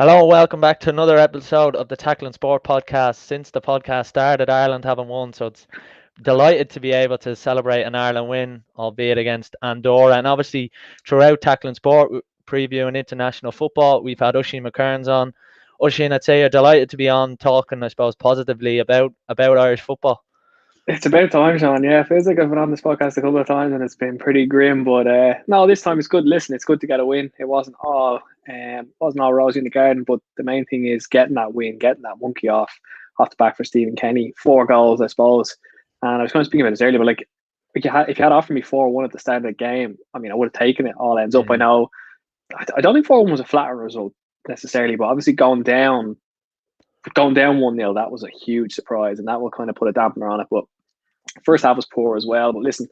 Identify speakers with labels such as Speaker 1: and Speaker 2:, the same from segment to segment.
Speaker 1: Hello, welcome back to another episode of the Tackling Sport podcast. Since the podcast started, Ireland haven't won, so it's delighted to be able to celebrate an Ireland win, albeit against Andorra. And obviously, throughout Tackling Sport, previewing international football, we've had Oisin McQueirns on. Oisin, I'd say you're delighted to be on talking, I suppose, positively about Irish football.
Speaker 2: It's about time, Sean. Yeah, it feels like I've been on this podcast a couple of times and it's been pretty grim. But no, this time it's good. Listen, it's good to get a win. It wasn't all rosy in the garden, but the main thing is getting that win, getting that monkey off the back for Stephen Kenny. 4 goals, I suppose. And I was kind of speaking about this earlier, but like if you had offered me 4-1 at the start of the game, I mean, I would have taken it. All ends up. I
Speaker 1: Mm.
Speaker 2: know. I don't think 4-1 was a flatter result necessarily, but obviously going down 1-0, that was a huge surprise, and that will kind of put a dampener on it. But first half was poor as well. But listen,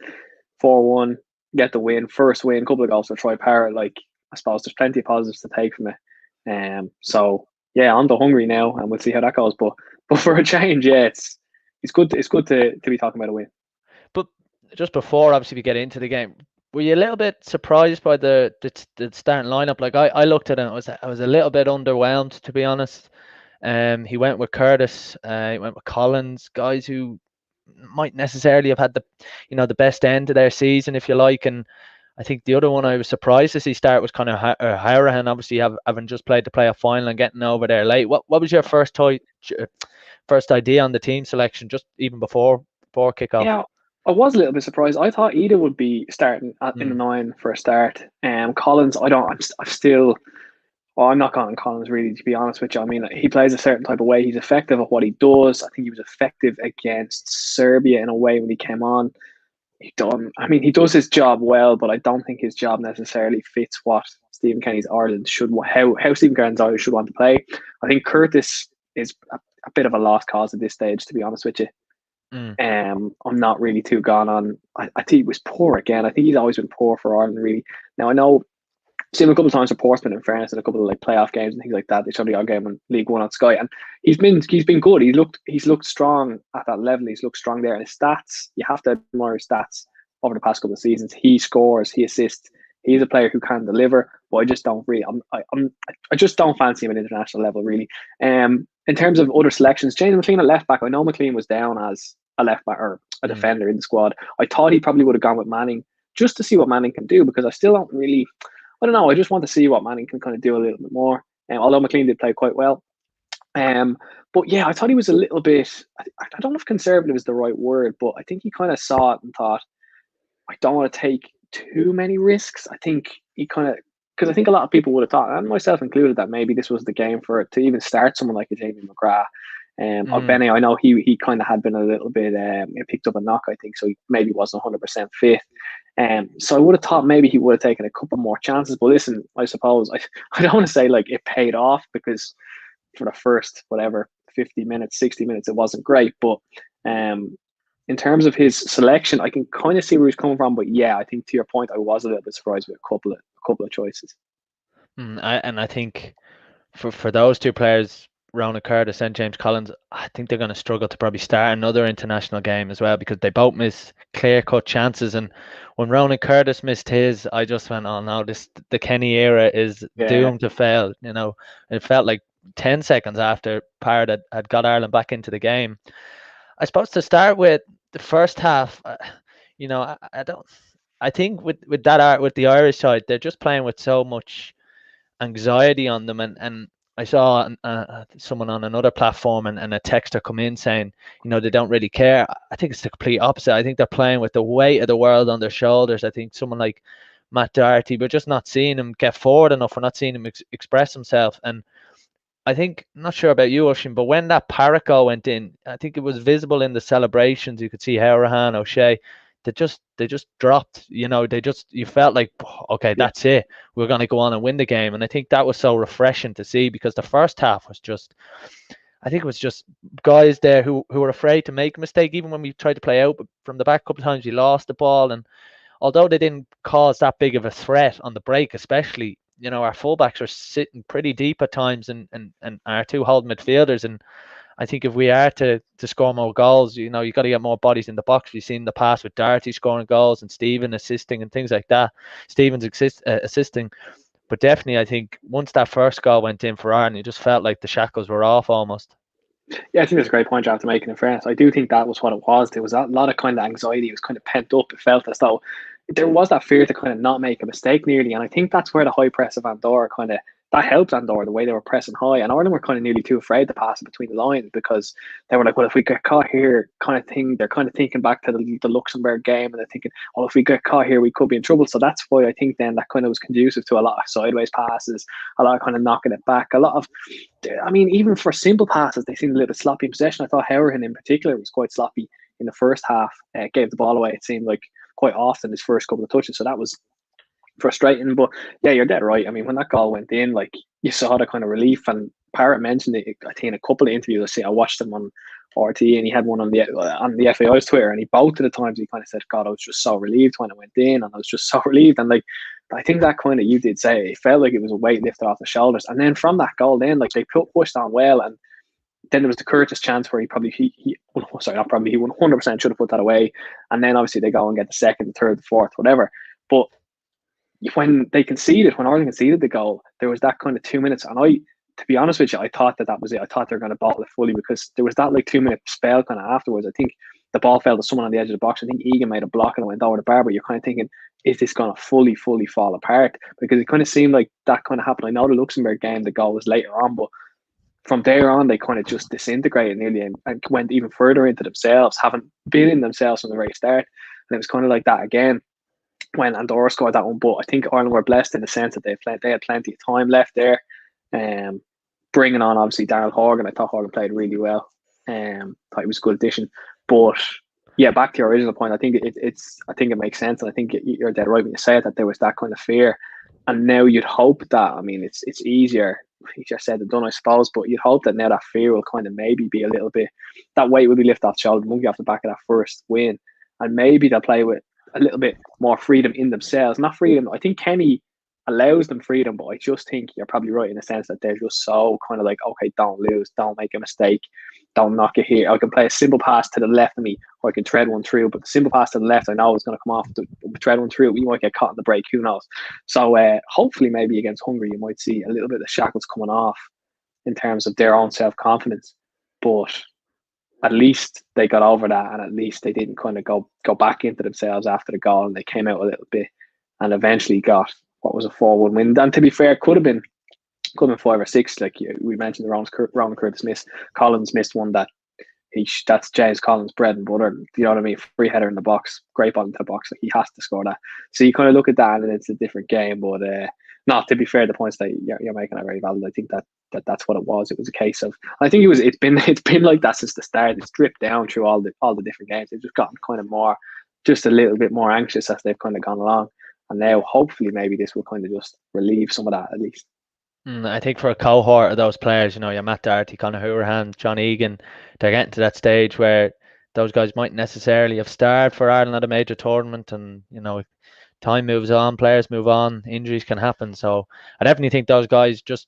Speaker 2: 4-1, get the win, first win, couple of goals for Troy Parrott. Like, I suppose there's plenty of positives to take from it. So yeah, on to Hungary now, and we'll see how that goes. But for a change, yeah, it's good to be talking about a win.
Speaker 1: But just before, obviously, we get into the game, were you a little bit surprised by the starting lineup? Like I looked at it, I was a little bit underwhelmed, to be honest. He went with Curtis, he went with Collins, guys who might necessarily have had the best end to their season, if you like. And I think the other one I was surprised to see start was kind of Harahan, obviously having just played the playoff final and getting over there late. What was your first idea on the team selection, just even before kickoff?
Speaker 2: Yeah, I was a little bit surprised. I thought Ida would be starting in the
Speaker 1: Mm,
Speaker 2: nine for a start. Collins, I don't. I'm still. Well, I'm not calling Collins really, to be honest with you. I mean, he plays a certain type of way. He's effective at what he does. I think he was effective against Serbia in a way when he came on. He does his job well, but I don't think his job necessarily fits what Stephen Kenny's Ireland should how Stephen Kenny's Ireland should want to play. I think Curtis is a bit of a lost cause at this stage, to be honest with you.
Speaker 1: mm,
Speaker 2: I'm not really too gone on. I think he was poor again. I think he's always been poor for Ireland, really. Now I know seen him a couple of times for Portsmouth, in fairness, in a couple of like playoff games and things like that. They showed the odd game in League One on Sky, and he's been good. He's looked strong at that level. He's looked strong there. And his stats, you have to admire his stats over the past couple of seasons. He scores, he assists. He's a player who can deliver, but I just don't really. I just don't fancy him at international level, really. In terms of other selections, James McLean at left back. I know McLean was down as a left back or a
Speaker 1: mm.
Speaker 2: defender in the squad. I thought he probably would have gone with Manning just to see what Manning can do, because I still don't really. I don't know. I just want to see what Manning can kind of do a little bit more. Although McLean did play quite well. Um, but yeah, I thought he was a little bit. I don't know if conservative is the right word, but I think he kind of saw it and thought, I don't want to take too many risks. I think he kind of, because I think a lot of people would have thought, and myself included, that maybe this was the game for it to even start someone like a Jamie McGrath.
Speaker 1: Mm.
Speaker 2: Benny, I know he kind of had been a little bit he picked up a knock, I think, so he maybe wasn't 100% fit. So I would have thought maybe he would have taken a couple more chances. But listen, I suppose I don't want to say like it paid off, because for the first whatever 50 minutes, 60 minutes, it wasn't great. But um, in terms of his selection, I can kind of see where he's coming from. But yeah, I think to your point, I was a little bit surprised with a couple of choices.
Speaker 1: And I think for those two players, Ronan Curtis and James Collins, I think they're going to struggle to probably start another international game as well, because they both miss clear-cut chances. And when Ronan Curtis missed his, I just went, "Oh no, the Kenny era is
Speaker 2: Yeah,
Speaker 1: doomed to fail." It felt like 10 seconds after Parrott had got Ireland back into the game. I suppose to start with the first half, I don't. I think with with the Irish side, they're just playing with so much anxiety on them, and I saw someone on another platform and a texter come in saying, they don't really care. I think it's the complete opposite. I think they're playing with the weight of the world on their shoulders. I think someone like Matt Doherty, we're just not seeing him get forward enough. We're not seeing him express himself. And I think, not sure about you, Ocean, but when that Parrott goal went in, I think it was visible in the celebrations. You could see Harahan, O'Shea, they just dropped. You felt like, okay,
Speaker 2: yeah,
Speaker 1: that's it. We're going to go on and win the game. And I think that was so refreshing to see, because the first half was just, I think it was just guys there who were afraid to make a mistake. Even when we tried to play out from the back a couple of times, we lost the ball. And although they didn't cause that big of a threat on the break, especially, our fullbacks are sitting pretty deep at times, and our two holding midfielders. And I think if we are to score more goals, you got to get more bodies in the box. We've seen the past with Darty scoring goals and Stephen assisting and things like that. Stephen's assisting. But definitely, I think once that first goal went in for Ireland, you just felt like the shackles were off almost.
Speaker 2: Yeah, I think that's a great point you have to make in fairness. I do think that was what it was. There was a lot of kind of anxiety. It was kind of pent up. It felt as though there was that fear to kind of not make a mistake nearly. And I think that's where the high press of Andorra kind of that helped Andorra the way they were pressing high. And Ireland were kind of nearly too afraid to pass it between the lines because they were like, well, if we get caught here, kind of thing. They're kind of thinking back to the Luxembourg game, and they're thinking, well, if we get caught here, we could be in trouble. So that's why I think then that kind of was conducive to a lot of sideways passes, a lot of kind of knocking it back, a lot of I mean, even for simple passes, they seemed a little bit sloppy in possession. I thought Howerton in particular was quite sloppy in the first half. Gave the ball away, it seemed like, quite often his first couple of touches. So that was frustrating. But yeah, you're dead right. I mean, when that goal went in, like you saw the kind of relief. And Parrott mentioned it, I think, in a couple of interviews. I watched him on RT, and he had one on the FAI's Twitter, and he both of the times he kind of said, "God, I was just so relieved when it went in, and I was just so relieved." And like, I think that kind of you did say, it felt like it was a weight lifted off the shoulders. And then from that goal, then like they pushed on well, and then there was the Curtis chance where he sorry, not probably, he 100% should have put that away. And then obviously they go and get the second, the third, the fourth, whatever. But when Ireland conceded the goal, there was that kind of 2 minutes, and to be honest with you, I thought that was it. I thought they were going to bottle it fully because there was that like 2 minute spell kind of afterwards. I think the ball fell to someone on the edge of the box. I think Egan made a block and it went over the bar. But you're kind of thinking, is this going to fully fall apart? Because it kind of seemed like that kind of happened. I know the Luxembourg game, the goal was later on, but from there on, they kind of just disintegrated nearly and went even further into themselves, having been in themselves from the very start. And it was kind of like that again when Andorra scored that one. But I think Ireland were blessed in the sense that they had plenty of time left there. Um, Bringing on obviously Daryl Horgan, I thought Horgan played really well. Thought he was a good addition. But yeah, back to your original point, I think I think it makes sense, and I think you're dead right when you say it, that there was that kind of fear. And now you'd hope that, I mean, it's easier, easier said than done, I suppose, but you'd hope that now that fear will kind of maybe be a little bit, that weight will be lifted off the shoulder, maybe off the back of that first win, and maybe they'll play with a little bit more freedom in themselves. Not freedom. I think Kenny allows them freedom, but I just think you're probably right in the sense that they're just so kind of like, okay, don't lose, don't make a mistake, don't knock it here. I can play a simple pass to the left of me, or I can tread one through, but the simple pass to the left, I know it's going to come off, the tread one through, we might get caught in the break, who knows. So hopefully maybe against Hungary, you might see a little bit of shackles coming off in terms of their own self-confidence. But at least they got over that, and at least they didn't kind of go back into themselves after the goal, and they came out a little bit and eventually got what was a 4-1 win. And to be fair, could have been 5 or 6. Like we mentioned, the Ronan Curtis missed. Collins missed one that's James Collins' bread and butter. You know what I mean? Free header in the box, great ball into the box. Like he has to score that. So you kind of look at that, and it's a different game. But not to be fair, the points that you're making are very valid. I think that's what it was. It was a case of, I think it's been like that since the start. It's dripped down through all the different games. They've just gotten kind of more, just a little bit more anxious as they've kind of gone along. And now hopefully maybe this will kind of just relieve some of that at least.
Speaker 1: I think for a cohort of those players, your Matt Doherty, Conor Hourahan, John Egan, they're getting to that stage where those guys mightn't necessarily have started for Ireland at a major tournament, and time moves on, players move on, injuries can happen. So I definitely think those guys just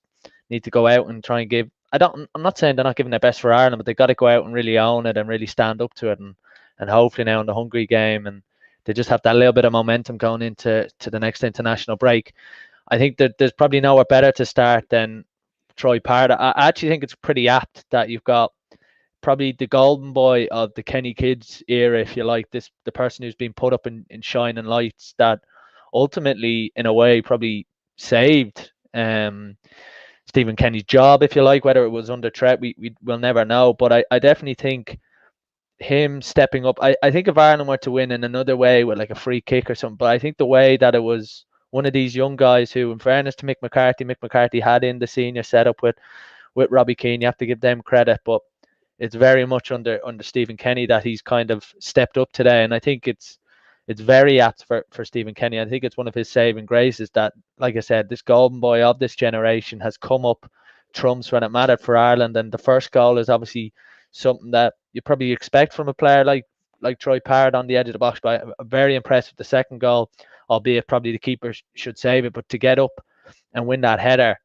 Speaker 1: need to go out and try and give. I'm not saying they're not giving their best for Ireland, but they've got to go out and really own it and really stand up to it, and hopefully now in the Hungary game, and they just have that little bit of momentum going into the next international break. I think that there's probably nowhere better to start than Troy Parrott. I actually think it's pretty apt that you've got probably the golden boy of the Kenny Kids era, if you like, the person who's been put up in shining lights that ultimately, in a way, probably saved Stephen Kenny's job, if you like. Whether it was under threat, we'll never know. But I definitely think him stepping up. I think if Ireland were to win in another way with like a free kick or something, but I think the way that it was one of these young guys who, in fairness to Mick McCarthy had in the senior setup with Robbie Keane, you have to give them credit, but it's very much under Stephen Kenny that he's kind of stepped up today, and I think it's very apt for Stephen Kenny. I think it's one of his saving graces that, like I said, this golden boy of this generation has come up trumps when it mattered for Ireland, and the first goal is obviously something that you probably expect from a player like Troy Parrott on the edge of the box. But I'm very impressed with the second goal, albeit probably the keeper should save it. But to get up and win that header,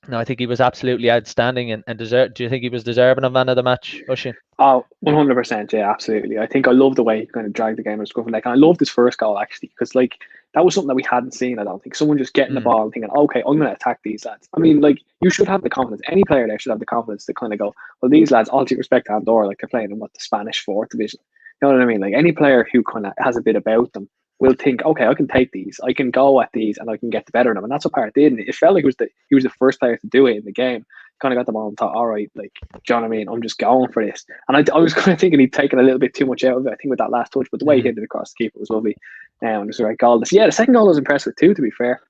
Speaker 1: no, I think he was absolutely outstanding and deserve. Do you think he was deserving of man of the match, Oisin?
Speaker 2: Oh, 100%. Yeah, absolutely. I think I love the way he kind of dragged the game and stuff. Like, I loved his first goal actually, because like that was something that we hadn't seen. I don't think someone just getting the
Speaker 1: Mm,
Speaker 2: ball and thinking, okay, I'm going to attack these lads. I mean, like you should have the confidence. Any player there should have the confidence to kind of go, well, these lads, all due respect to Andorra, like they're playing in what the Spanish fourth division. You know what I mean? Like any player who kind of has a bit about them will think, okay, I can take these, I can go at these, and I can get the better of them. And that's what Parrott did. And it felt like he was the first player to do it in the game. Kind of got the ball and thought, all right, like, do you know what I mean? I'm just going for this. And I was kind of thinking he'd taken a little bit too much out of it, I think, with that last touch, but the way he
Speaker 1: mm,
Speaker 2: hit it across the keeper was lovely. And it was the right goal. Yeah, the second goal was impressive too, to be fair.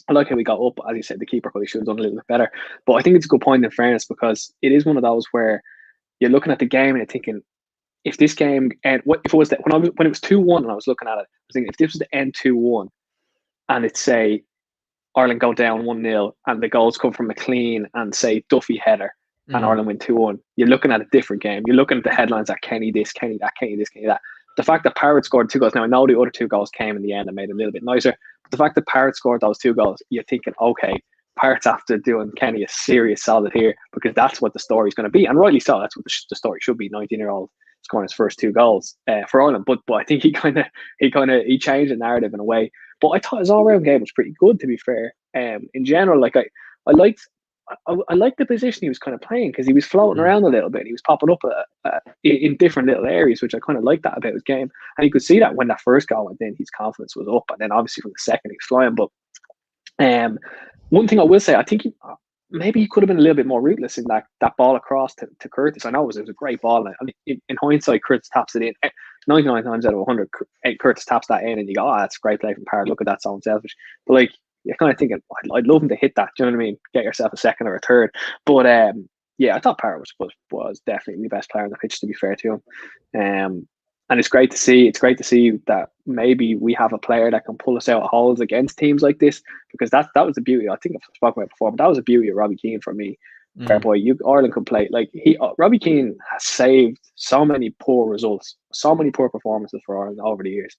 Speaker 2: I like how we got up. As you said, the keeper probably should have done a little bit better. But I think it's a good point in fairness, because it is one of those where you're looking at the game and you're thinking, if this game and what if it was that when it was 2-1 and I was looking at it, I was thinking if this was to end 2-1 and it's say Ireland go down 1-0 and the goals come from McLean and say Duffy header and
Speaker 1: mm,
Speaker 2: Ireland win 2-1, you're looking at a different game. You're looking at the headlines that Kenny this, Kenny that, Kenny this, Kenny that. The fact that Parrott scored 2 goals, now I know the other 2 goals came in the end and made it a little bit nicer, but the fact that Parrott scored those 2 goals, you're thinking, okay, Parrott's after doing Kenny a serious solid here, because that's what the story's going to be. And rightly so, that's what the story should be. 19-year-old scoring his first 2 goals for Ireland. But I think he changed the narrative in a way. But I thought his all round game was pretty good, to be fair. In general, like I liked I liked the position he was kind of playing, because he was floating
Speaker 1: mm.
Speaker 2: around a little bit. He was popping up in different little areas, which I kind of liked that about his game. And you could see that when that first goal went in, his confidence was up, and then obviously from the second he was flying. But one thing I will say, I think maybe he could have been a little bit more ruthless in that ball across to Curtis. I know it was a great ball. I mean, in hindsight, Curtis taps it in. 99 times out of 100, Curtis taps that in, and you go, oh, that's a great play from Parrott. Look at that, so unselfish. But like, you're kind of thinking, I'd love him to hit that. Do you know what I mean? Get yourself a second or a third. But yeah, I thought Parrott was definitely the best player on the pitch, to be fair to him. And it's great to see. It's great to see that maybe we have a player that can pull us out of holes against teams like this, because that was the beauty. I think I've spoken about it before, but that was the beauty of Robbie Keane for me. Fair
Speaker 1: Mm.
Speaker 2: boy, Ireland could play like Robbie Keane has saved so many poor results, so many poor performances for Ireland over the years,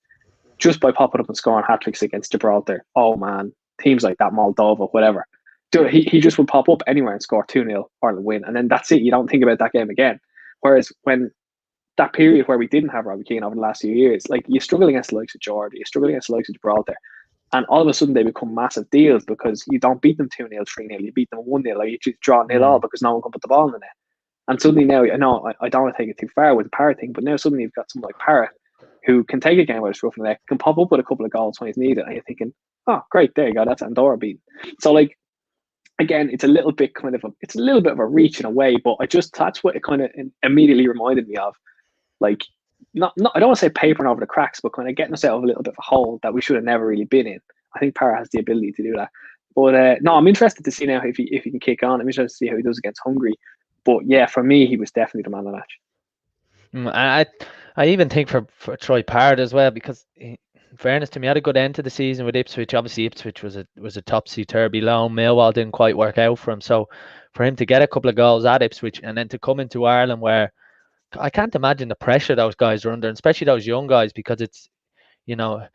Speaker 2: just by popping up and scoring hat tricks against Gibraltar. Oh man, teams like that, Moldova, whatever. Dude, he just would pop up anywhere and score 2-0, Ireland win, and then that's it. You don't think about that game again. Whereas when that period where we didn't have Robbie Keane over the last few years, like you struggle against the likes of Georgia, you struggle against the likes of Gibraltar, and all of a sudden they become massive deals because you don't beat them 2-0, 3-0, you beat them 1-0, like you just draw 0-0
Speaker 1: Mm.
Speaker 2: because no one can put the ball in the net. And suddenly now, I know I don't want to take it too far with the Parrott thing, but now suddenly you've got someone like Parrott who can take a game where it's rough in the neck, can pop up with a couple of goals when he's needed, and you're thinking, oh, great, there you go, that's Andorra beat. So like, again, it's a little bit of a reach in a way, but that's what it kind of immediately reminded me of. Like, not I don't want to say papering over the cracks, but kind of getting us out of a little bit of a hole that we should have never really been in. I think Parra has the ability to do that. But no, I'm interested to see now if he can kick on. I'm interested to see how he does against Hungary. But yeah, for me, he was definitely the man of the match.
Speaker 1: I even think for Troy Parrott as well, because in fairness to me, had a good end to the season with Ipswich. Obviously, Ipswich was a topsy turvy loan. Millwall didn't quite work out for him, so for him to get a couple of goals at Ipswich and then to come into Ireland, where I can't imagine the pressure those guys are under, and especially those young guys, because it's you know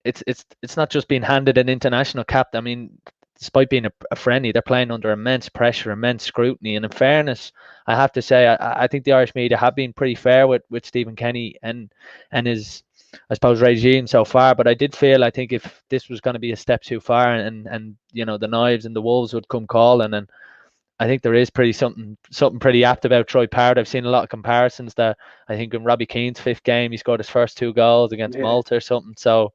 Speaker 1: it's not just being handed an international cap. I mean, despite being a friendly, they're playing under immense pressure, immense scrutiny. And in fairness, I have to say, I think the Irish media have been pretty fair with Stephen Kenny and his, I suppose, regime so far. But I did feel, I think if this was going to be a step too far, and the knives and the wolves would come calling, and I think there is something pretty apt about Troy Parrott. I've seen a lot of comparisons that I think in Robbie Keane's fifth game, he scored his first 2 goals against
Speaker 2: Yeah,
Speaker 1: Malta or something. So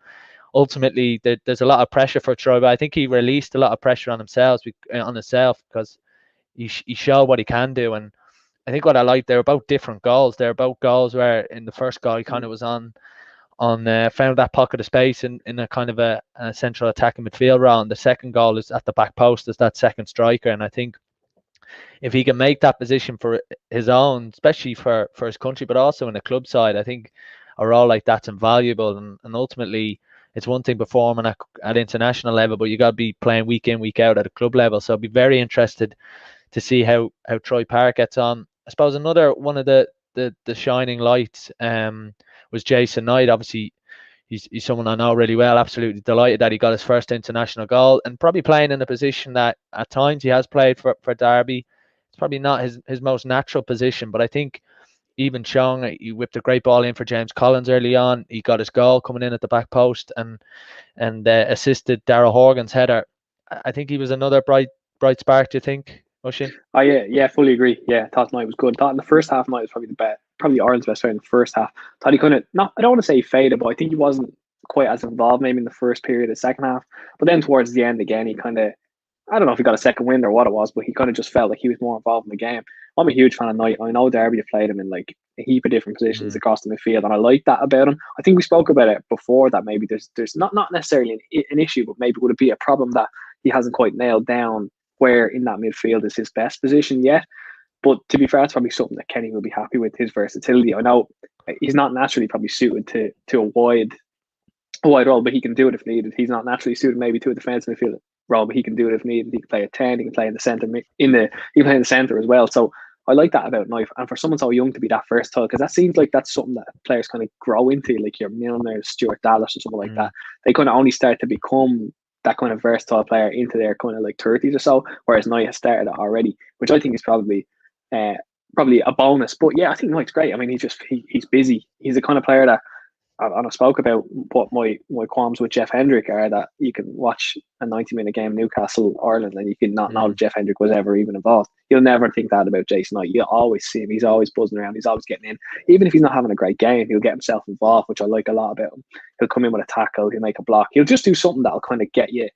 Speaker 1: ultimately there's a lot of pressure for Troy, but I think he released a lot of pressure on himself because he showed what he can do. And I think what I like, they're about different goals. They're about goals where in the first goal he kind of was on found that pocket of space in a kind of a central attacking midfield role. And the second goal is at the back post as that second striker. And I think if he can make that position for his own, especially for his country, but also in the club side, I think a role like that's invaluable. And ultimately, it's one thing performing at international level, but you got to be playing week in, week out at a club level. So I'd be very interested to see how Troy Parrott gets on. I suppose another one of the shining lights was Jason Knight. Obviously, he's someone I know really well. Absolutely delighted that he got his first international goal, and probably playing in a position that at times he has played for Derby. It's probably not his most natural position, but I think even Chong, he whipped a great ball in for James Collins early on. He got his goal coming in at the back post and assisted Darragh Horgan's header. I think he was another bright spark. Do you think, Oisin?
Speaker 2: Oh yeah, fully agree. Yeah, thought Knight was good. Thought in the first half, Knight was probably the best, probably Ireland's best player in the first half. Thought he kind of not. I don't want to say he faded, but I think he wasn't quite as involved maybe in the first period, the second half. But then towards the end again, he kind of, I don't know if he got a second win or what it was, but he kind of just felt like he was more involved in the game. I'm a huge fan of Knight. I know Derby have played him in like a heap of different positions
Speaker 1: Mm,
Speaker 2: across the midfield, and I like that about him. I think we spoke about it before that maybe there's not necessarily an issue, but maybe would it be a problem that he hasn't quite nailed down where in that midfield is his best position yet. But to be fair, it's probably something that Kenny will be happy with, his versatility. I know he's not naturally probably suited to a wide role, but he can do it if needed. He's not naturally suited maybe to a defensive midfield role, but he can do it if needed. He can play a 10, he can play in the centre he can play in the centre as well. So I like that about Knife. And for someone so young to be that versatile, because that seems like that's something that players kind of grow into, like your Milner, Stuart Dallas, or something like
Speaker 1: mm,
Speaker 2: that. They kind of only start to become that kind of versatile player into their kind of like 30s or so, whereas Knight has started it already, which I think is uh, probably a bonus. But yeah, I think Knight's great. I mean, he's busy. He's the kind of player that, and I spoke about what my qualms with Jeff Hendrick are, that you can watch a 90-minute game Newcastle Ireland and you can not know that
Speaker 1: mm.
Speaker 2: Jeff Hendrick was ever even involved. You'll never think that about Jason Knight. You'll always see him. He's always buzzing around. He's always getting in. Even if he's not having a great game, he'll get himself involved, which I like a lot about him. He'll come in with a tackle. He'll make a block. He'll just do something that'll kind of get you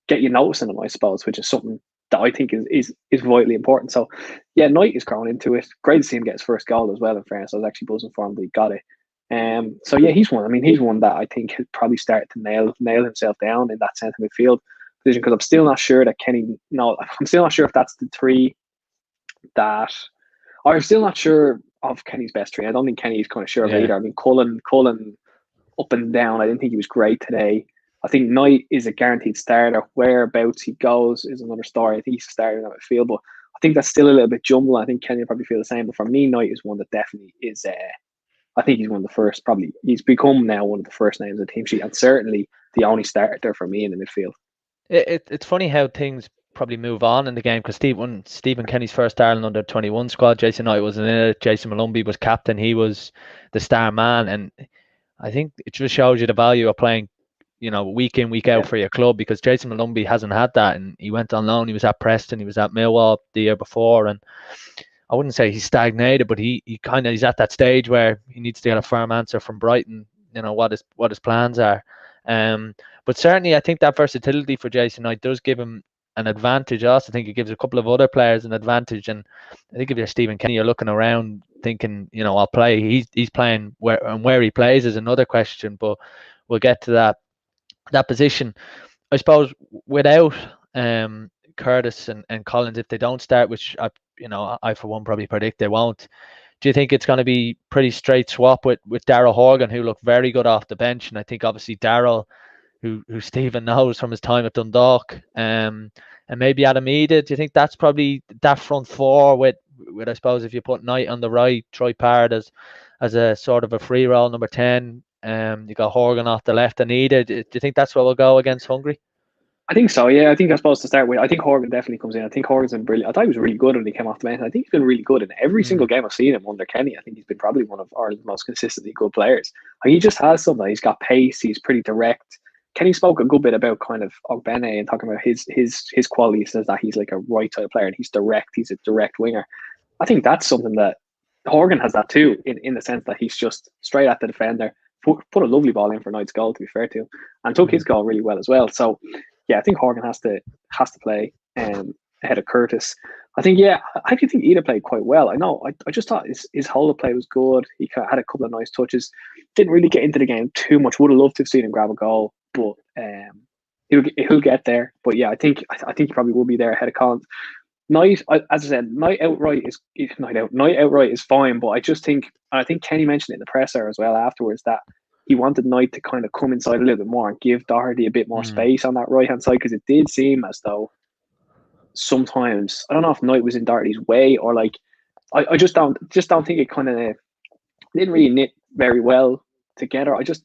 Speaker 2: noticing him, I suppose, which is something that I think is vitally important. So yeah, Knight is growing into it. Great to see him get his first goal as well in fairness. I was actually buzzing for him that he got it. So yeah, he's one. I mean, he's one that I think has probably started to nail himself down in that centre midfield position, because I'm still not sure that Kenny. No, I'm still not sure if that's the three that. Or I'm still not sure of Kenny's best three. I don't think Kenny's kind of sure of it
Speaker 1: Yeah.
Speaker 2: either. I mean, Cullen up and down. I didn't think he was great today. I think Knight is a guaranteed starter. Whereabouts he goes is another story. I think he's a starter in that midfield, but I think that's still a little bit jumble. I think Kenny will probably feel the same. But for me, Knight is one that definitely is. I think he's one of the first. Probably he's become now one of the first names on the team sheet, and certainly the only starter for me in the midfield.
Speaker 1: It's funny how things probably move on in the game, because Stephen Kenny's first Ireland under 21 squad, Jason Knight wasn't in it. Jason Malumbi was captain. He was the star man, and I think it just shows you the value of playing, week in, week out
Speaker 2: Yeah,
Speaker 1: for your club, because Jason Malumbi hasn't had that, and he went on loan. He was at Preston, he was at Millwall the year before, and I wouldn't say he's stagnated, but he's at that stage where he needs to get a firm answer from Brighton, what his plans are. Um, but certainly I think that versatility for Jason Knight does give him an advantage. I also think it gives a couple of other players an advantage. And I think if you're Stephen Kenny, you're looking around thinking, I'll play. He's playing where he plays is another question, but we'll get to that position. I suppose without Curtis and Collins, if they don't start, which I for one probably predict they won't. Do you think it's going to be pretty straight swap with Darragh Horgan, who looked very good off the bench? And I think obviously Darragh, who Stephen knows from his time at Dundalk, and maybe Adam Ida. Do you think that's probably that front four with I suppose if you put Knight on the right, Troy Parrott as a sort of a free roll number 10, you got Horgan off the left and Ida. Do you think that's what will go against Hungary?
Speaker 2: I think so. Yeah, I think I'm supposed to start with. I think Horgan definitely comes in. I think Horgan's been brilliant. I thought he was really good when he came off the bench. I think he's been really good in every single
Speaker 1: Mm,
Speaker 2: game I've seen him under Kenny. I think he's been probably one of Ireland's most consistently good players. He just has something. He's got pace. He's pretty direct. Kenny spoke a good bit about kind of Ogbene and talking about his quality. He says that he's like a right side player and he's direct. He's a direct winger. I think that's something that Horgan has that too, in the sense that he's just straight at the defender, put a lovely ball in for Knight's goal, to be fair to him, and took his
Speaker 1: mm,
Speaker 2: goal really well as well. So yeah, I think Horgan has to play ahead of Curtis. I think I actually think Ida played quite well. I know I just thought his whole of play was good. He had a couple of nice touches. Didn't really get into the game too much. Would have loved to have seen him grab a goal, but he'll get there. But yeah, I think he probably will be there ahead of Collins. Knight, as I said, Knight outright is fine, but I just think, and I think Kenny mentioned it in the presser as well afterwards, that he wanted Knight to kind of come inside a little bit more and give Doherty a bit more
Speaker 1: mm.
Speaker 2: space on that right hand side, because it did seem as though sometimes, I don't know if Knight was in Doherty's way, or like I just don't think it kind of didn't really knit very well together. I just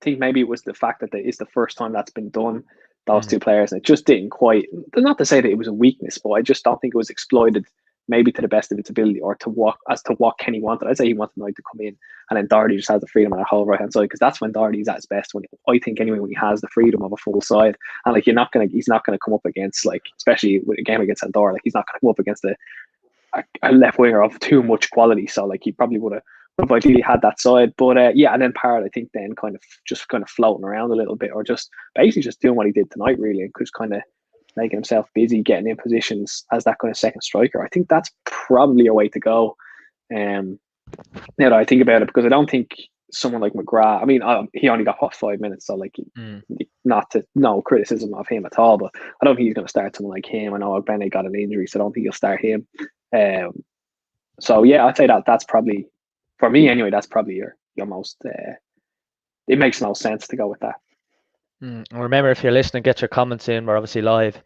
Speaker 2: think maybe it was the fact that it's the first time that's been done, those
Speaker 1: Mm.
Speaker 2: two players, and it just didn't quite. Not to say that it was a weakness, but I just don't think it was exploited maybe to the best of its ability, or to what Kenny wanted. I'd say he wanted Knight to come in, and then Doherty just has the freedom on the whole right hand side, because that's when Doherty's at his best. When I think anyway, when he has the freedom of a full side, and like he's not gonna come up against, like, especially with a game against Andorra, like he's not gonna come up against a left winger of too much quality. So like he probably would have ideally had that side. But yeah, and then Parrott, I think, then kind of floating around a little bit, or just basically just doing what he did tonight, really, and just kind of making himself busy, getting in positions as that kind of second striker. I think that's probably a way to go. Now that I think about it, because I don't think someone like McGrath, I mean, he only got 5 minutes, so like, no criticism of him at all, but I don't think he's going to start someone like him. I know Bene got an injury, so I don't think he'll start him. So yeah, I'd say that's probably, for me anyway, that's probably your most. It makes no sense to go with that.
Speaker 1: Remember, if you're listening, get your comments in. We're obviously live.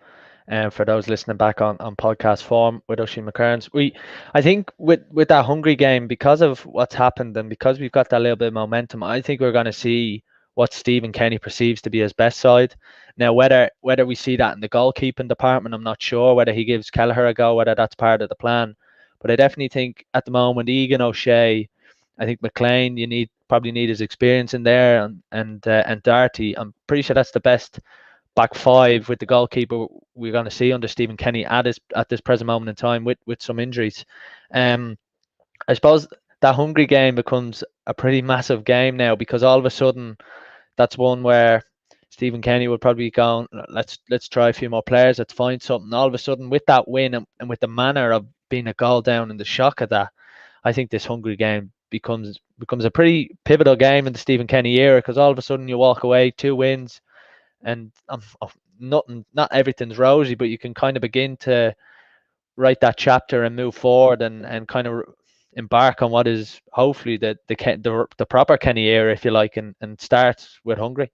Speaker 1: And for those listening back on podcast form with Oisin McQueirns, I think with that Hungary game, because of what's happened and because we've got that little bit of momentum, I think we're going to see what Stephen Kenny perceives to be his best side. Now, whether we see that in the goalkeeping department, I'm not sure. Whether he gives Kelleher a go, whether that's part of the plan, but I definitely think at the moment, Egan, O'Shea, I think McLean, probably need his experience in there, and Doherty. I'm pretty sure that's the best back five with the goalkeeper we're going to see under Stephen Kenny at this present moment in time with some injuries. I suppose that Hungary game becomes a pretty massive game now, because all of a sudden that's one where Stephen Kenny would probably go, let's try a few more players, let's find something. All of a sudden, with that win and with the manner of being a goal down and the shock of that, I think this Hungary game becomes a pretty pivotal game in the Stephen Kenny era, because all of a sudden you walk away 2 wins, and not everything's rosy, but you can kind of begin to write that chapter and move forward and kind of embark on what is hopefully the proper Kenny era, if you like, and starts with Hungary.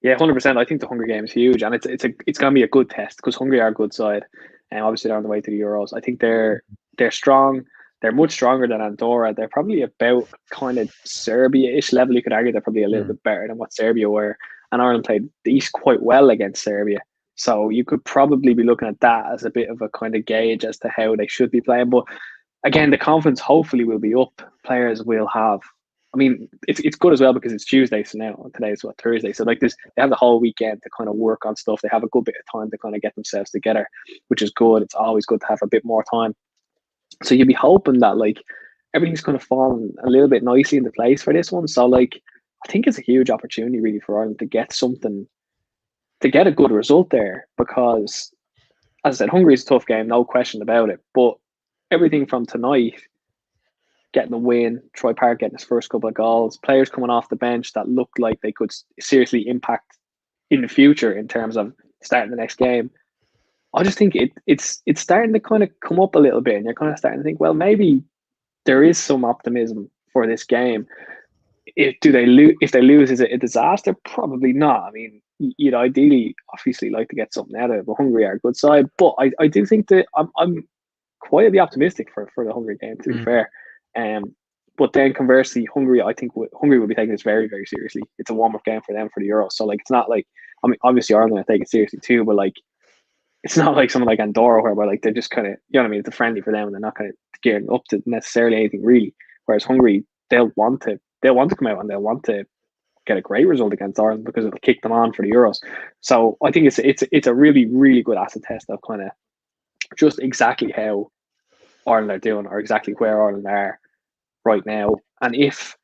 Speaker 2: Yeah, 100%. I think the Hungary game is huge, and it's going to be a good test, because Hungary are a good side, and obviously they're on the way to the Euros. I think they're strong. They're much stronger than Andorra. They're probably about kind of Serbia-ish level. You could argue they're probably a little bit better than what Serbia were, and Ireland played the East quite well against Serbia. So you could probably be looking at that as a bit of a kind of gauge as to how they should be playing. But again, the confidence hopefully will be up. Players will have. I mean, it's good as well, because it's Tuesday, so now today's Thursday. So like this, they have the whole weekend to kind of work on stuff. They have a good bit of time to kind of get themselves together, which is good. It's always good to have a bit more time. So you'd be hoping that like everything's kind of fallen a little bit nicely into place for this one. So like, I think it's a huge opportunity really for Ireland to get something, to get a good result there, because as I said, Hungary is a tough game, no question about it. But everything from tonight, getting the win, Troy Park getting his first couple of goals, players coming off the bench that looked like they could seriously impact in the future in terms of starting the next game. I just think it's starting to kind of come up a little bit, and you're kind of starting to think, well, maybe there is some optimism for this game. If they lose, is it a disaster? Probably not. I mean, you'd ideally, obviously, like to get something out of it, but Hungary are a good side. But I do think that I'm quietly optimistic for the Hungary game, to be fair. But then conversely, I think Hungary will be taking this very, very seriously. It's a warm-up game for them for the Euros. So like, it's not like, I mean, obviously Ireland going to take it seriously too, but like, it's not like someone like Andorra where like they're just kind of, you know what I mean, it's a friendly for them and they're not kind of gearing up to necessarily anything really. Whereas Hungary, they'll want to come out and they'll want to get a great result against Ireland, because it'll kick them on for the Euros. So I think it's a really, really good acid test of kind of just exactly how Ireland are doing, or exactly where Ireland are right now. And if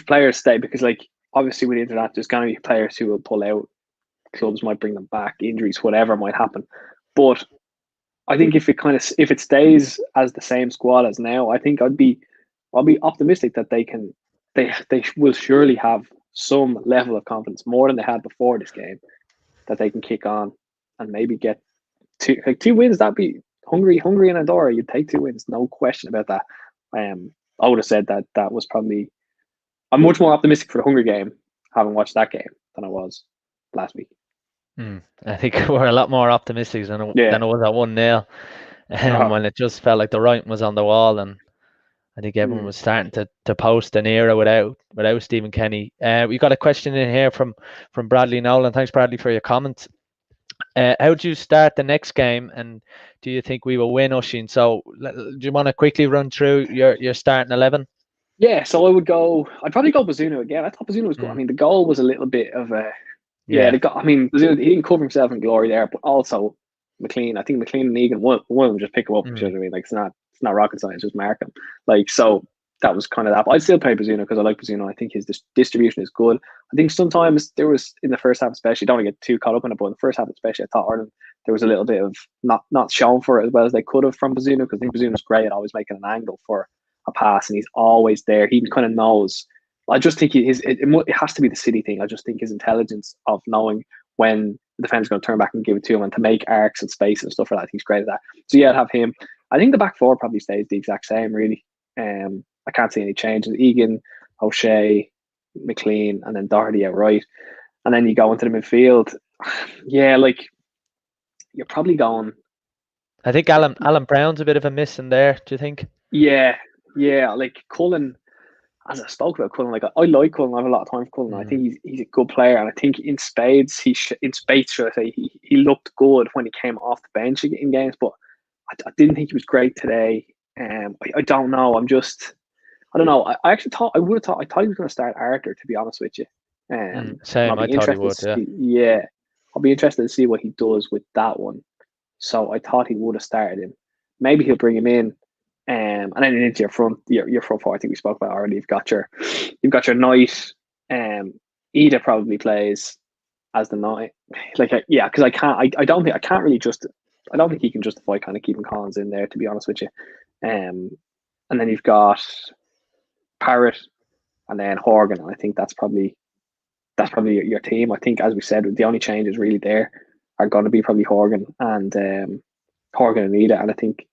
Speaker 2: players stay, because like obviously with the internet, there's going to be players who will pull out. Clubs might bring them back, injuries, whatever might happen. But I think if it stays as the same squad as now, I think I'll be optimistic that they will surely have some level of confidence, more than they had before this game, that they can kick on and maybe get two wins. That'd be Hungary and Andorra. You'd take 2 wins, no question about that. I would have said that was probably. I'm much more optimistic for the Hungary game, having watched that game, than I was last week.
Speaker 1: I think we're a lot more optimistic than it was at 1-0, when it just felt like the writing was on the wall, and I think everyone was starting to post an era without Stephen Kenny. We got a question in here from Bradley Nolan. Thanks, Bradley, for your comment. How do you start the next game, and do you think we will win, Oshin? So, do you want to quickly run through your starting 11?
Speaker 2: Yeah, so I would go. I'd probably go Bazunu again. I thought Bazunu was good. I
Speaker 1: Mm,
Speaker 2: mean, the goal was a little bit of a yeah.
Speaker 1: yeah.
Speaker 2: The goal, I mean, Bazunu, he didn't cover himself in glory there, but also McLean. I think McLean and Egan one of them just pick him up. You know
Speaker 1: Mm,
Speaker 2: what I mean? Like it's not rocket science. Just mark him. Like so. That was kind of that. But I'd still play Bazunu because I like Bazunu. I think his distribution is good. I think sometimes there was in the first half, especially. Don't want to get too caught up in it, but in the first half, especially, I thought Ireland there was a little bit of not shown for it as well as they could have from Bazunu because I think Bazunu was great at always making an angle for a pass, and he's always there. He kind of knows. I just think it has to be the City thing. I just think his intelligence of knowing when the defender's going to turn back and give it to him and to make arcs and space and stuff like that. He's great at that. So yeah, I'd have him. I think the back four probably stays the exact same. Really, I can't see any changes. Egan, O'Shea, McLean, and then Doherty out right, and then you go into the midfield. Yeah, like you're probably going.
Speaker 1: I think Alan Brown's a bit of a miss in there. Do you think?
Speaker 2: Yeah, yeah, like Cullen, as I spoke about Cullen, like I like Cullen. I have a lot of time for Cullen. I
Speaker 1: Mm.
Speaker 2: think he's a good player, and I think in spades in spades, should I say, he looked good when he came off the bench in games, but I didn't think he was great today. I don't know. I don't know. I actually thought I would have thought I thought he was going to start Arthur, to be honest with you. And I'll
Speaker 1: Same. I
Speaker 2: be
Speaker 1: thought he
Speaker 2: interested to
Speaker 1: would. Yeah.
Speaker 2: see. Yeah, I'll be interested to see what he does with that one. So I thought he would have started him. Maybe he'll bring him in, and then into your front four. I think we spoke about already. You've got your Knight. Ida probably plays as the Knight. Like yeah, because I don't think I can't really just. I don't think he can justify kind of keeping Collins in there. To be honest with you, and then you've got Parrott and then Horgan. And I think that's probably your team. I think, as we said, the only changes really there are going to be probably Horgan and Ida, and I think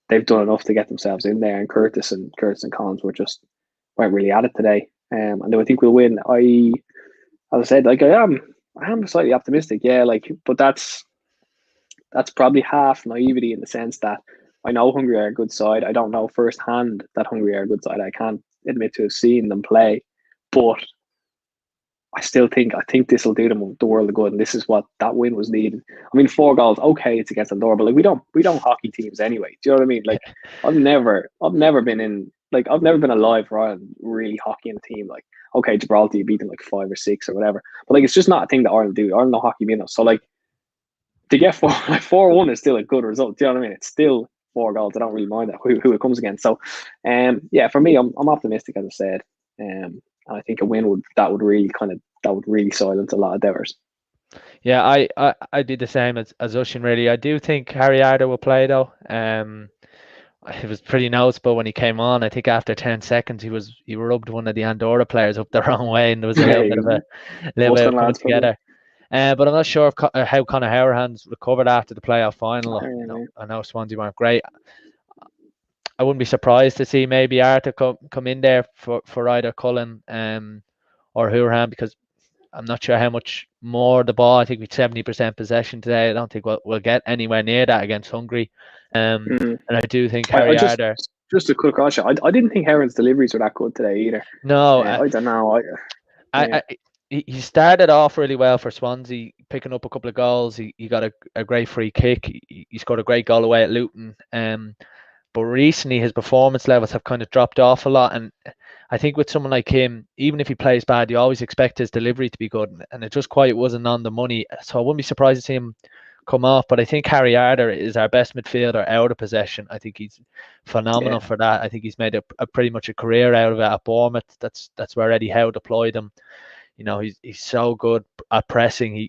Speaker 2: they've done enough to get themselves in there. And Curtis and Collins weren't really at it today. And I think we'll win. As I said, like I am slightly optimistic. Yeah, like, but that's probably half naivety in the sense that I know Hungary are a good side. I don't know firsthand that Hungary are a good side. I can't admit to have seen them play, but I think this will do them the world of good, and this is what that win was needed. I mean, 4 goals, okay, it's against Andorra, but like we don't hockey teams anyway. Do you know what I mean? Like I've never been in like I've never been alive where I'm really hockey in a team. Like okay, Gibraltar, you beat them like 5 or 6 or whatever, but like it's just not a thing that Ireland do. Ireland no hockey mean so like to get four like 4-1 is still a good result. Do you know what I mean? It's still 4 goals. I don't really mind that who it comes against. So yeah, for me, I'm optimistic as I said. And I think a win would really silence a lot of doubters.
Speaker 1: Yeah. I'd be the same as Oshin. Really, I do think Harry Arter will play though. It was pretty noticeable when he came on. I think after 10 seconds, he rubbed one of the Andorra players up the wrong way, and there was a little bit of a little bit of
Speaker 2: Muslim
Speaker 1: coming
Speaker 2: lads probably.
Speaker 1: together. But I'm not sure how Conor Howard's recovered after the playoff final.
Speaker 2: Um,
Speaker 1: I know Swansea weren't great. I wouldn't be surprised to see maybe Arthur come in there for either Cullen or Hurahan, because I'm not sure how much more the ball. I think with 70% possession today, I don't think we'll get anywhere near that against Hungary.
Speaker 2: mm.
Speaker 1: And I do think
Speaker 2: I
Speaker 1: Harry Arter.
Speaker 2: just a quick caution. I didn't think Heron's deliveries were that good today either.
Speaker 1: No,
Speaker 2: I don't know. Yeah,
Speaker 1: I he started off really well for Swansea, picking up a couple of goals. He got a great free kick. He scored a great goal away at Luton. But recently his performance levels have kind of dropped off a lot, and I think with someone like him, even if he plays bad, you always expect his delivery to be good, and it just quite wasn't on the money. So I wouldn't be surprised to see him come off. But I think Harry Arter is our best midfielder out of possession. I think he's phenomenal
Speaker 2: yeah,
Speaker 1: for that. I think he's made a pretty much a career out of it at Bournemouth. That's where Eddie Howe deployed him. He's so good at pressing.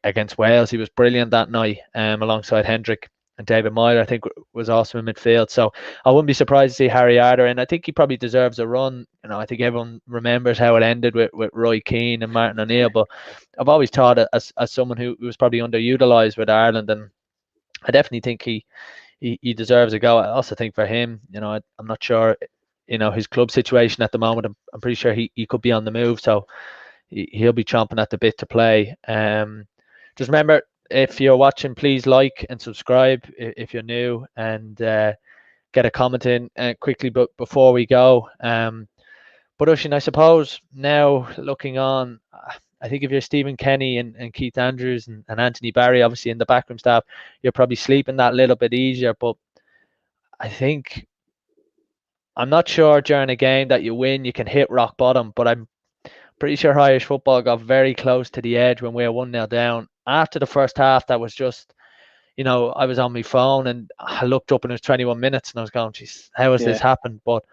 Speaker 1: Against Wales, he was brilliant that night, alongside Hendrick. And David Moyer, I think, was also in midfield. So I wouldn't be surprised to see Harry Arter. And I think he probably deserves a run. I think everyone remembers how it ended with Roy Keane and Martin O'Neill. But I've always thought as someone who was probably underutilized with Ireland. And I definitely think he deserves a go. I also think for him, I'm not sure, his club situation at the moment. I'm pretty sure he could be on the move. So he'll be chomping at the bit to play. Just remember, if you're watching, please like and subscribe if you're new, and get a comment in quickly. But before we go, but Ushin, I suppose now looking on, I think if you're Stephen Kenny and Keith Andrews and Anthony Barry, obviously in the backroom staff, you're probably sleeping that little bit easier. But I think I'm not sure during a game that you win, you can hit rock bottom. But I'm pretty sure Irish football got very close to the edge when we were 1-0 down. After the first half, that was just, I was on my phone and I looked up and it was 21 minutes and I was going, geez, how has this
Speaker 2: Yeah.
Speaker 1: happened? But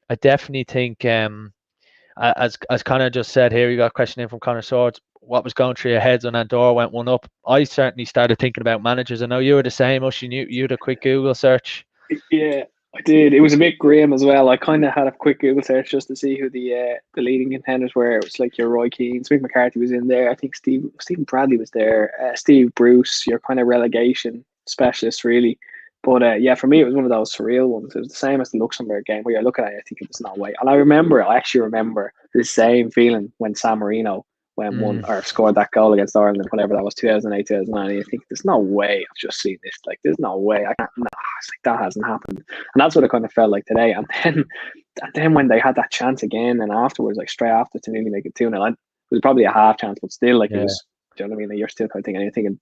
Speaker 1: I definitely think, as Connor just said here, you got a question in from Connor Swords. What was going through your heads when Andorra went 1-up? I certainly started thinking about managers. I know you were the same. You had a quick Google search.
Speaker 2: Yeah, I did. It was a bit grim as well. I kind of had a quick Google search just to see who the leading contenders were. It was like your Roy Keane, Mick McCarthy was in there. I think Stephen Bradley was there. Steve Bruce, your kind of relegation specialist, really. But yeah, for me, it was one of those surreal ones. It was the same as the Luxembourg game where you're looking at it, I think it was no way. And I actually remember the same feeling when San Marino when one
Speaker 1: Mm,
Speaker 2: or scored that goal against Ireland, whenever that was 2008, 2009. I think there's no way I've just seen this. Like, there's no way. I can't. No, it's like that hasn't happened, and that's what it kind of felt like today. And then when they had that chance again, and afterwards, like straight after to nearly make it 2-0, it was probably a half chance, but still, like it
Speaker 1: yeah,
Speaker 2: was. Do you know what I mean? Like, you're still kind of thinking anything, and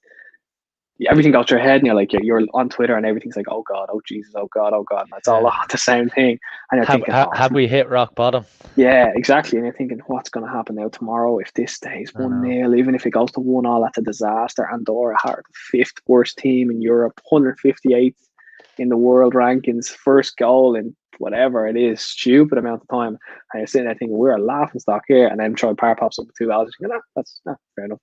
Speaker 2: everything goes through your head, and you're on Twitter, and everything's like, oh God, oh Jesus, oh God, oh God, and it's all
Speaker 1: yeah.
Speaker 2: the same thing, and you're
Speaker 1: Have
Speaker 2: thinking,
Speaker 1: ha,
Speaker 2: oh,
Speaker 1: have we hit rock bottom?
Speaker 2: yeah, exactly. And you're thinking, what's going to happen now tomorrow if this stays
Speaker 1: I
Speaker 2: 1
Speaker 1: know.
Speaker 2: 0 even if it goes to 1-1, that's a disaster. Andorra are the fifth worst team in Europe, 158th in the world rankings, first goal in whatever it is, stupid amount of time. And you're sitting there thinking, we're a laughing stock here. And then Troy Parr pops up with 2 goals. You know, that's fair enough.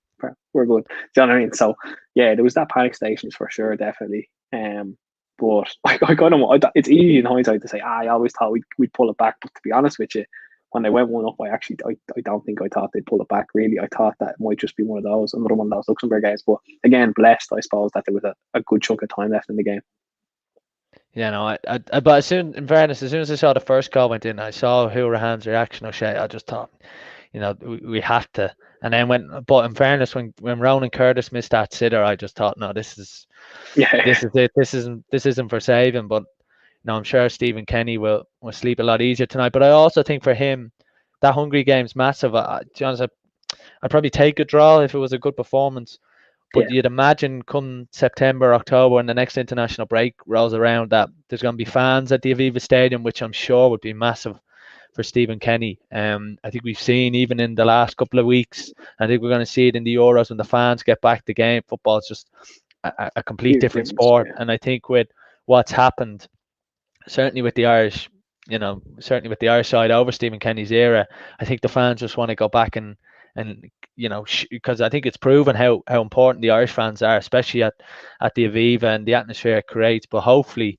Speaker 2: We're good. Do you know what I mean? So, yeah, there was that panic stations for sure, definitely. But I kind of, it's easy in hindsight to say, I always thought we'd pull it back. But to be honest with you, when they went 1-up, I don't think I thought they'd pull it back. Really, I thought that it might just be another one of those Luxembourg games. But again, blessed, I suppose, that there was a good chunk of time left in the game.
Speaker 1: Yeah, no, but in fairness, as soon as I saw the first goal went in, I saw Hurahan's reaction. O'Shea, I just thought, we have to. And then but in fairness, when Ronan Curtis missed that sitter, I just thought, no, this is
Speaker 2: Yeah,
Speaker 1: it. This isn't for saving. But no, I'm sure Stephen Kenny will sleep a lot easier tonight. But I also think for him, that Hungary game's massive. To be honest, I'd probably take a draw if it was a good performance. But
Speaker 2: yeah,
Speaker 1: you'd imagine come September, October, when the next international break rolls around, that there's going to be fans at the Aviva Stadium, which I'm sure would be massive for Stephen Kenny. I think we've seen even in the last couple of weeks, I think we're going to see it in the Euros when the fans get back to game. Football is just a complete
Speaker 2: huge
Speaker 1: different
Speaker 2: difference.
Speaker 1: sport.
Speaker 2: Yeah,
Speaker 1: And I think with what's happened, certainly with the Irish, side over Stephen Kenny's era, I think the fans just want to go back and because I think it's proven how important the Irish fans are, especially at the Aviva and the atmosphere it creates. But hopefully,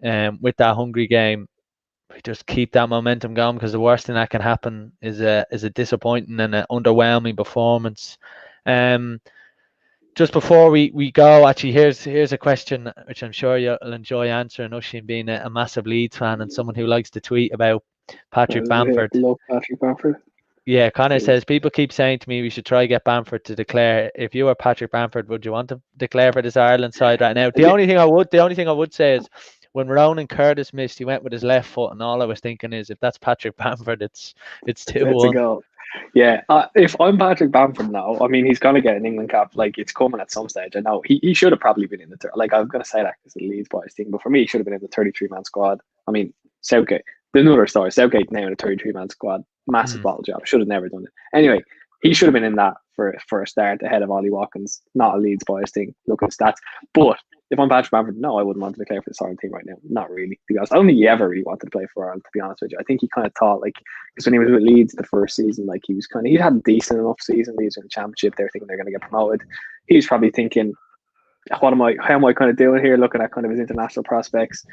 Speaker 1: with that Hungary game, we just keep that momentum going, because the worst thing that can happen is a disappointing and an underwhelming performance. Um, just before we go, actually, here's a question which I'm sure you'll enjoy answering. Oisin being a massive Leeds fan and someone who likes to tweet about Patrick Bamford.
Speaker 2: love Patrick Bamford.
Speaker 1: Yeah, Connor says people keep saying to me we should try get Bamford to declare. If you were Patrick Bamford, would you want to declare for this Ireland side right now? The only thing I would say is when Ronan Curtis missed, he went with his left foot, and all I was thinking is if that's Patrick Bamford, it's two
Speaker 2: It's a
Speaker 1: one.
Speaker 2: goal. Yeah, if I'm Patrick Bamford now, I mean, he's going to get an England cap. Like, it's coming at some stage. I know he should have probably been in the like. I'm going to say that because the Leeds boys thing, but for me, he should have been in the 33-man squad. I mean, Southgate. There's another story. Southgate now in a 33-man squad, massive
Speaker 1: Mm.
Speaker 2: bottle job. Should have never done it. Anyway, he should have been in that for a start ahead of Ollie Watkins. Not a Leeds boys thing. Look at the stats, but if I'm Patrick Bamford, no, I wouldn't want to declare for the Ireland team right now. Not really, because I don't think he ever really wanted to play for Ireland. To be honest with you, I think he kind of thought like because when he was with Leeds the first season, like he had a decent enough season. Leeds were in the championship. They were thinking they're going to get promoted. He was probably thinking, how am I kind of doing here? Looking at kind of his international prospects.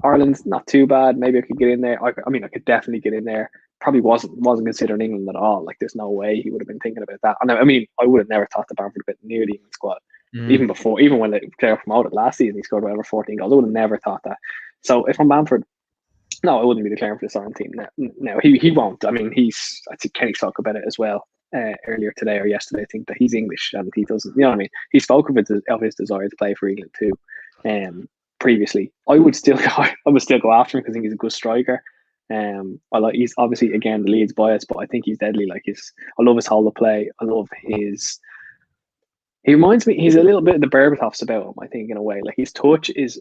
Speaker 2: Ireland's not too bad. Maybe I could get in there. I mean, I could definitely get in there. Probably wasn't considering England at all. Like, there's no way he would have been thinking about that. And I mean, I would have never thought that Bamford would have been near the England squad. Even
Speaker 1: Mm.
Speaker 2: before, even when they were promoted last season, he scored whatever 14 goals. I would have never thought that. So if I'm Bamford, no, I wouldn't be declaring for the Ireland team. No, he won't. I mean, I think Kenny spoke about it as well earlier today or yesterday. I think that he's English and he doesn't. You know what I mean? He spoke of his desire to play for England too. Previously, I would still go after him because I think he's a good striker. I like he's obviously again the Leeds bias, but I think he's deadly. Like I love his hold of play. I love his. He reminds me. He's a little bit of the Berbatovs about him. I think in a way, like his touch is.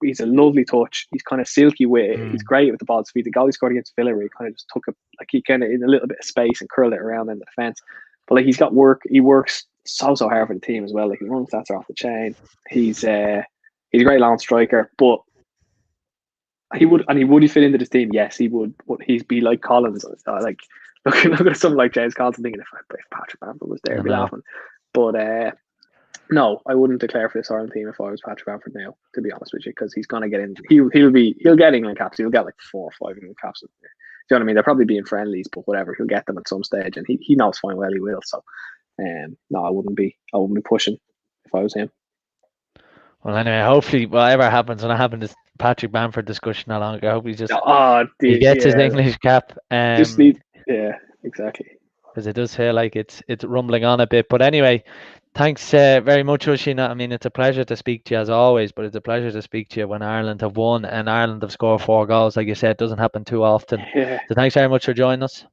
Speaker 2: He's a lovely touch. He's kind of silky with it. He's
Speaker 1: Mm.
Speaker 2: great with the ball speed. The goal he scored against Villa, where he kind of just took it like he kind of in a little bit of space and curled it around in the defense. But like he's got work. He works so hard for the team as well. Like his run stats are off the chain. He's a great long striker, but would he fit into this team? Yes, he would. Would he be like Collins? Like look at something like James Collins thinking if Patrick Bamford was there,
Speaker 1: I
Speaker 2: I'd be
Speaker 1: know.
Speaker 2: laughing. But no, I wouldn't declare for this Ireland team if I was Patrick Bamford now. To be honest with you, because he's gonna get in. He'll get England caps. He'll get like 4 or 5 England caps. Do you know what I mean? They'll probably be in friendlies, but whatever. He'll get them at some stage, and he knows fine well he will. So, no, I wouldn't be pushing if I was him.
Speaker 1: Well, anyway, hopefully, whatever happens, when I have this Patrick Bamford discussion no longer, I hope
Speaker 2: Oh,
Speaker 1: he gets his
Speaker 2: yeah,
Speaker 1: English cap.
Speaker 2: just need, yeah, exactly.
Speaker 1: Because it does feel like it's rumbling on a bit. But anyway, thanks very much, Oisin. I mean, it's a pleasure to speak to you as always, but it's a pleasure to speak to you when Ireland have won and Ireland have scored 4 goals. Like you said, it doesn't happen too often.
Speaker 2: Yeah,
Speaker 1: So thanks very much for joining us.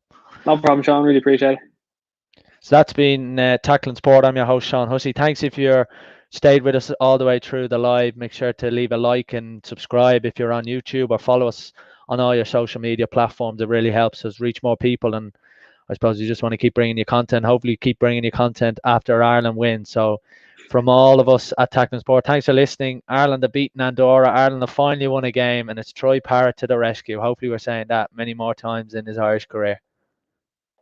Speaker 2: no problem, Sean. Really appreciate it.
Speaker 1: So that's been Tackling Sport. I'm your host, Sean Hussey. Thanks if you're stayed with us all the way through the live. Make sure to leave a like and subscribe if you're on YouTube, or follow us on all your social media platforms. It really helps us reach more people, and I suppose you just want to keep bringing your content. Hopefully, keep bringing your content after Ireland wins. So, from all of us at Tackling Sport, thanks for listening. Ireland have beaten Andorra. Ireland have finally won a game, and it's Troy Parrott to the rescue. Hopefully, we're saying that many more times in his Irish career.